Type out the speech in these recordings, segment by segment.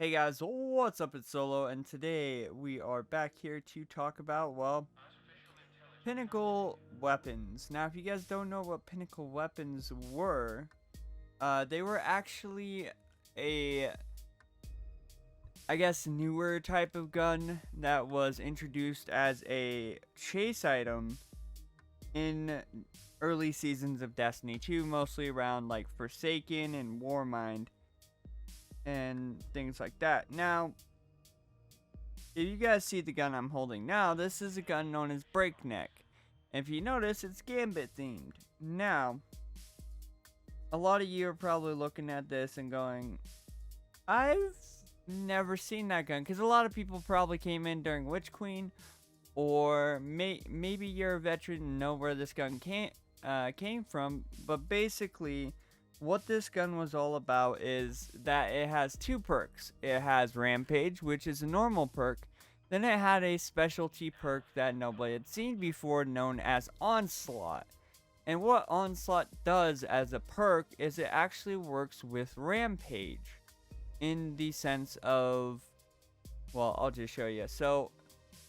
Hey guys, what's up? It's Solo, and today we are back here to talk about, well, Pinnacle weapons. Now, if you guys don't know what Pinnacle weapons were, they were actually a, I guess, newer type of gun that was introduced as a chase item in early seasons of Destiny 2, mostly around like Forsaken and Warmind and things like that. Now, if you guys see the gun I'm holding now, this is a gun known as Breakneck. If you notice, it's Gambit themed. Now, a lot of you are probably looking at this and going, I've never seen that gun. Because a lot of people probably came in during Witch Queen. Or maybe you're a veteran and know where this gun came from. But basically, what this gun was all about is that it has two perks. It has Rampage, which is a normal perk. Then it had a specialty perk that nobody had seen before, known as Onslaught. And what Onslaught does as a perk is it actually works with Rampage. In the sense of, well, I'll just show you. So,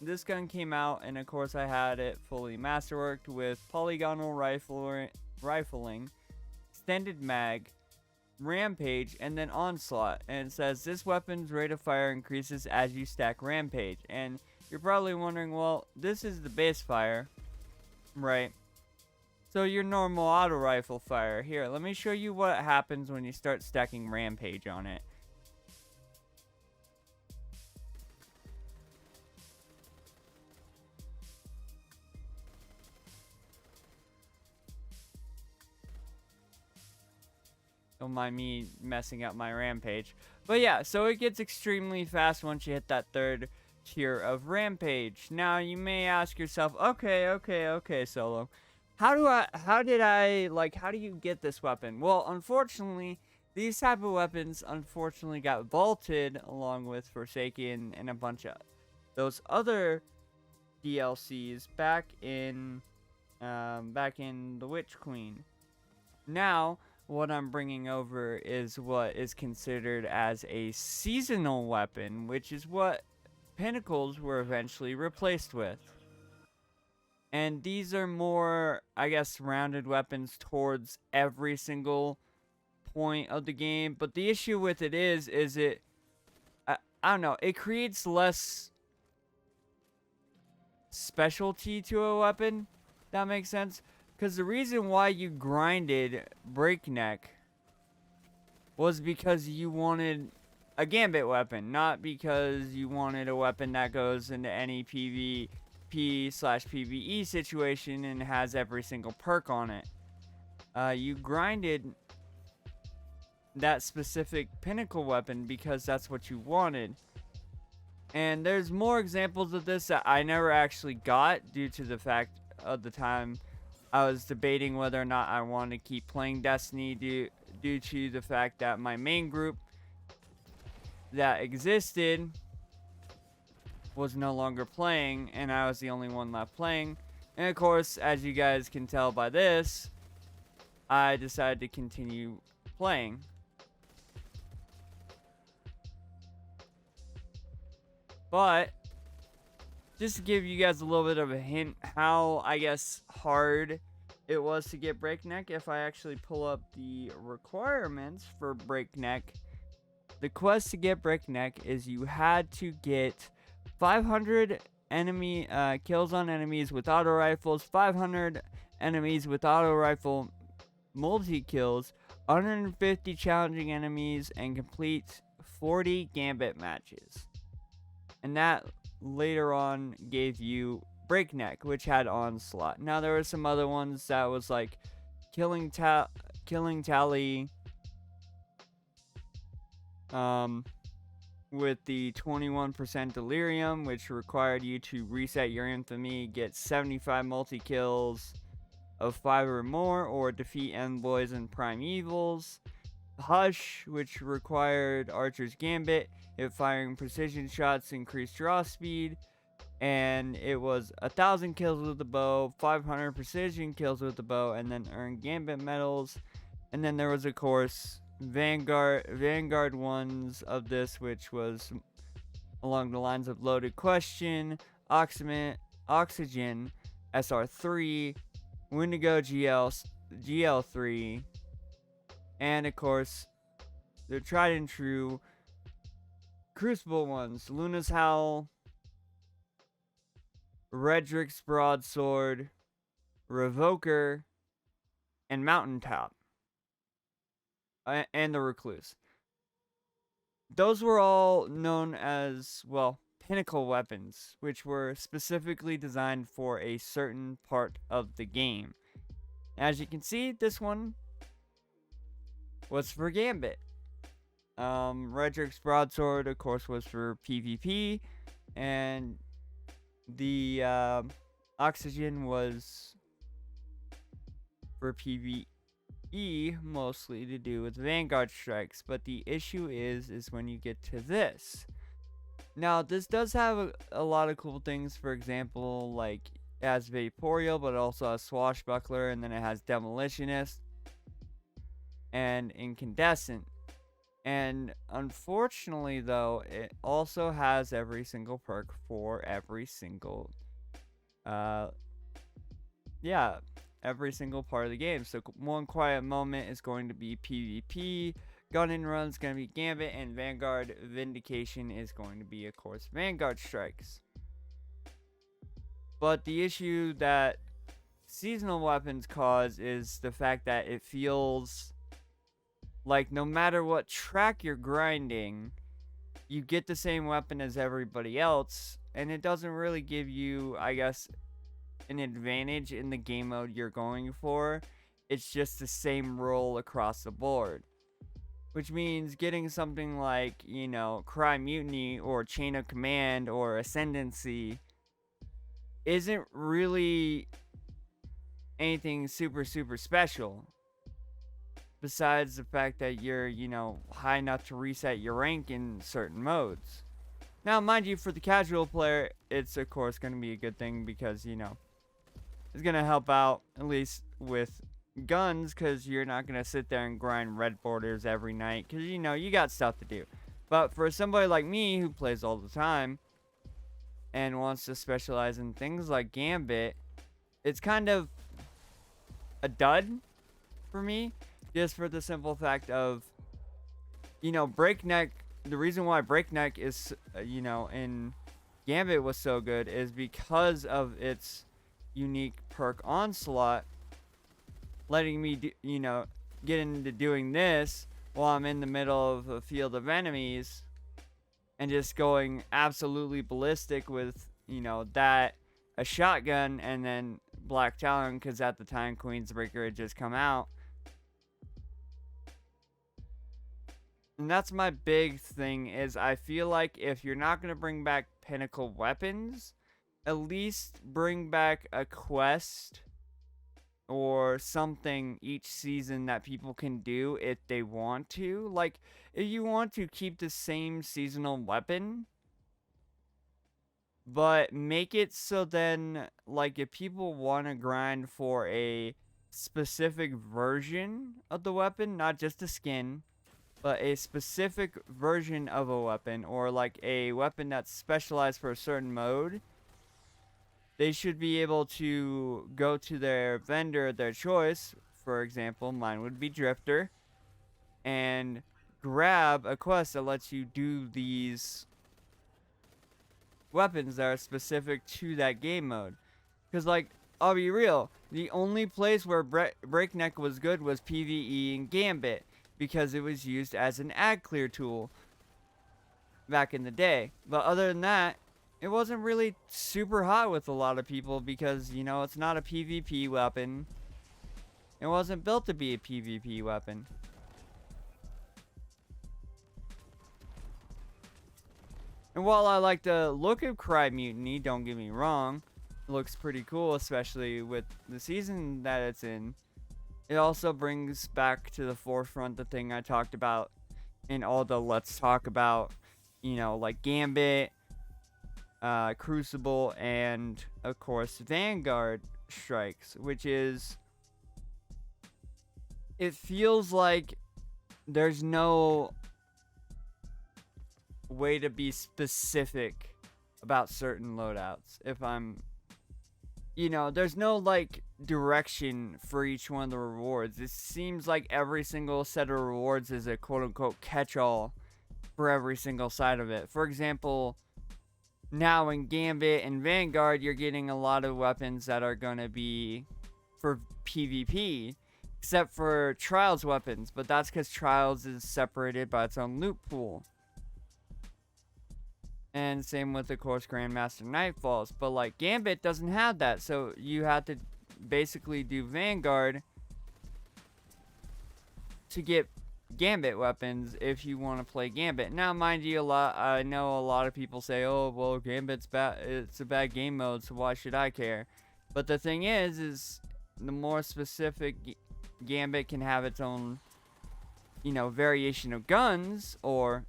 this gun came out, and of course I had it fully masterworked with polygonal rifling, extended mag, Rampage, and then Onslaught. And it says this weapon's rate of fire increases as you stack Rampage. And you're probably wondering, well, this is the base fire, right? So your normal auto rifle fire. Here, let me show you what happens when you start stacking Rampage on it. Don't mind me messing up my Rampage. But yeah, so it gets extremely fast once you hit that third tier of Rampage. Now, you may ask yourself, okay, Solo. How do you get this weapon? Well, unfortunately, these type of weapons unfortunately got vaulted along with Forsaken and a bunch of those other DLCs back in the Witch Queen. Now, what I'm bringing over is what is considered as a seasonal weapon, which is what Pinnacles were eventually replaced with. And these are more, I guess, rounded weapons towards every single point of the game. But the issue with it is I don't know, it creates less specialty to a weapon. That makes sense. Because the reason why you grinded Breakneck was because you wanted a Gambit weapon, not because you wanted a weapon that goes into any PvP/PvE situation and has every single perk on it. You grinded that specific Pinnacle weapon because that's what you wanted. And there's more examples of this that I never actually got due to the fact of the time I was debating whether or not I wanted to keep playing Destiny due to the fact that my main group that existed was no longer playing, and I was the only one left playing. And of course, as you guys can tell by this, I decided to continue playing. But just to give you guys a little bit of a hint how, I guess, hard it was to get Breakneck, if I actually pull up the requirements for Breakneck, the quest to get Breakneck is you had to get 500 enemy kills on enemies with auto rifles, 500 enemies with auto rifle multi-kills, 150 challenging enemies, and complete 40 Gambit matches. And that later on gave you Breakneck, which had Onslaught. Now there were some other ones that was like killing Tally with the 21% delirium, which required you to reset your infamy, get 75 multi-kills of 5 or more, or defeat envoys and prime evils. Hush, which required Archer's Gambit, it firing precision shots, increased draw speed, and it was 1,000 kills with the bow, 500 precision kills with the bow, and then earn Gambit medals. And then there was, of course, Vanguard ones of this, which was along the lines of Loaded Question, Oxygen, SR3, Wendigo GL3, and of course the tried and true Crucible ones: Luna's Howl, Redrick's Broadsword, Revoker, and Mountaintop, and the Recluse. Those were all known as, well, Pinnacle weapons, which were specifically designed for a certain part of the game. As you can see, this one was for Gambit. Redrick's Broadsword, of course, was for PvP, and the Oxygen was for PvE, mostly to do with Vanguard strikes. But the issue is when you get to this. Now, this does have a lot of cool things. For example, like, it has Vaporeal, but it also has Swashbuckler, and then it has Demolitionist and Incandescent. And unfortunately, though, it also has every single perk for every single every single part of the game. So One Quiet Moment is going to be PvP, Gun and Run is going to be Gambit, and Vanguard Vindication is going to be, of course, Vanguard Strikes. But the issue that seasonal weapons cause is the fact that it feels like no matter what track you're grinding, you get the same weapon as everybody else, and it doesn't really give you, I guess, an advantage in the game mode you're going for. It's just the same role across the board, which means getting something like, Cry Mutiny or Chain of Command or Ascendancy isn't really anything super special, besides the fact that you're high enough to reset your rank in certain modes. Now, mind you, for the casual player, it's of course going to be a good thing, because it's going to help out, at least with guns, because you're not going to sit there and grind red borders every night, because you got stuff to do. But for somebody like me who plays all the time and wants to specialize in things like Gambit, it's kind of a dud for me, just for the simple fact of, Breakneck. The reason why Breakneck is, in Gambit was so good is because of its unique perk Onslaught, letting me get into doing this while I'm in the middle of a field of enemies, and just going absolutely ballistic with that, a shotgun, and then Black Talon, because at the time Queensbreaker had just come out. And that's my big thing, is I feel like if you're not going to bring back Pinnacle weapons, at least bring back a quest or something each season that people can do if they want to. Like, if you want to keep the same seasonal weapon, but make it so then, like, if people want to grind for a specific version of the weapon, not just a skin, but a specific version of a weapon, or like a weapon that's specialized for a certain mode, they should be able to go to their vendor of their choice. For example, mine would be Drifter, and grab a quest that lets you do these weapons that are specific to that game mode. Because, like, I'll be real, the only place where Breakneck was good was PvE and Gambit, because it was used as an ad clear tool back in the day. But other than that, it wasn't really super hot with a lot of people, because, it's not a PvP weapon. It wasn't built to be a PvP weapon. And while I like the look of Cry Mutiny, don't get me wrong, it looks pretty cool, especially with the season that it's in. It also brings back to the forefront the thing I talked about in all the Let's Talk About, like Gambit, Crucible, and, of course, Vanguard Strikes, which is, it feels like there's no way to be specific about certain loadouts. If I'm, there's no like direction for each one of the rewards. It seems like every single set of rewards is a quote unquote catch all for every single side of it. For example, now in Gambit and Vanguard, you're getting a lot of weapons that are going to be for PvP, except for Trials weapons, but that's because Trials is separated by its own loot pool. And same with, of course, Grandmaster Nightfalls. But, like, Gambit doesn't have that, so you have to basically do Vanguard to get Gambit weapons if you want to play Gambit. Now, mind you, I know a lot of people say, oh, well, Gambit's bad, it's a bad game mode, so why should I care? But the thing is the more specific Gambit can have its own, variation of guns, or,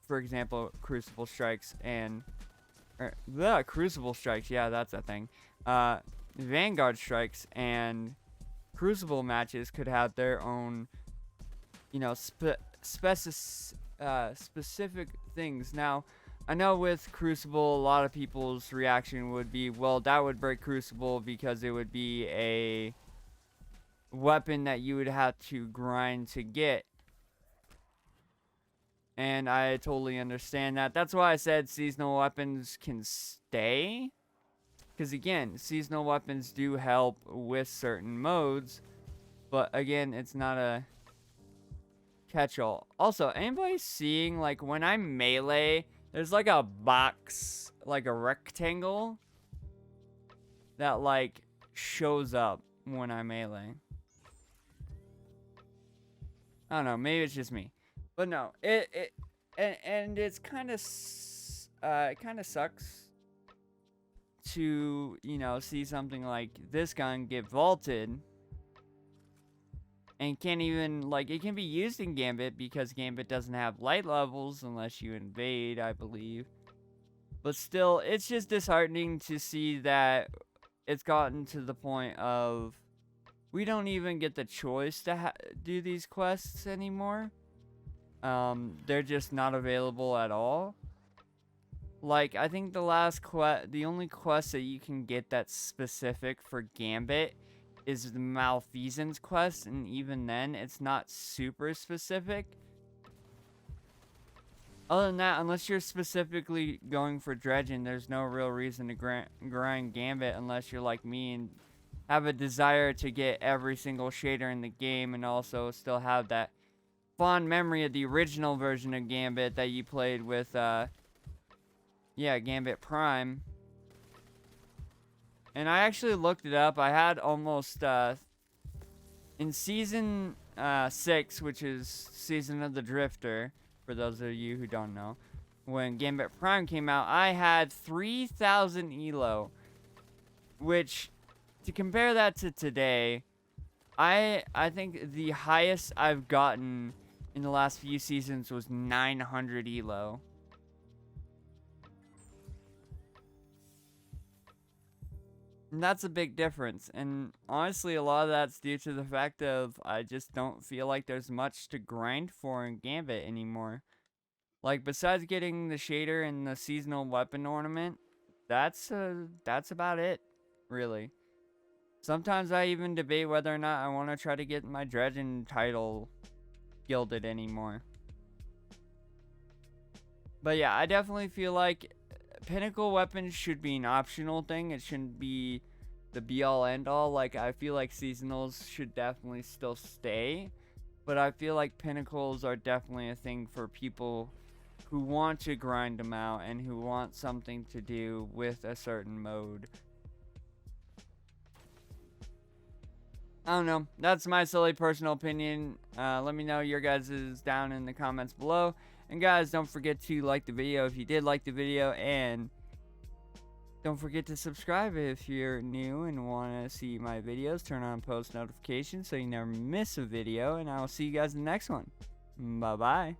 for example, Crucible Strikes and, Crucible Strikes, yeah, that's a thing. Vanguard Strikes and Crucible matches could have their own, specific things. Now, I know with Crucible, a lot of people's reaction would be, well, that would break Crucible because it would be a weapon that you would have to grind to get. And I totally understand that. That's why I said seasonal weapons can stay. Because again, seasonal weapons do help with certain modes. But again, it's not a catch-all. Also, anybody seeing, like, when I melee, there's like a box, like a rectangle that, like, shows up when I melee. I don't know, maybe it's just me. But no, and it's kind of, it kind of sucks to, see something like this gun get vaulted. And can't even, like, it can be used in Gambit because Gambit doesn't have light levels unless you invade, I believe. But still, it's just disheartening to see that it's gotten to the point of we don't even get the choice to do these quests anymore. They're just not available at all. Like, I think the only quest that you can get that's specific for Gambit is the Malfeasance quest, and even then, it's not super specific. Other than that, unless you're specifically going for dredging, there's no real reason to grind Gambit unless you're like me and have a desire to get every single shader in the game and also still have that fond memory of the original version of Gambit that you played with, Gambit Prime. And I actually looked it up. I had almost, in Season 6, which is Season of the Drifter, for those of you who don't know, when Gambit Prime came out, I had 3,000 elo, which, to compare that to today, I think the highest I've gotten in the last few seasons was 900 elo. And that's a big difference. And honestly, a lot of that's due to the fact of I just don't feel like there's much to grind for in Gambit anymore. Like, besides getting the shader and the seasonal weapon ornament, that's about it, really. Sometimes I even debate whether or not I want to try to get my dredging title gilded anymore. But yeah, I definitely feel like Pinnacle weapons should be an optional thing. It shouldn't be the be-all end-all. Like, I feel like seasonals should definitely still stay. But I feel like Pinnacles are definitely a thing for people who want to grind them out and who want something to do with a certain mode. I don't know. That's my silly personal opinion. Let me know your guys' down in the comments below. And guys, don't forget to like the video if you did like the video. And don't forget to subscribe if you're new and want to see my videos. Turn on post notifications so you never miss a video. And I will see you guys in the next one. Bye-bye.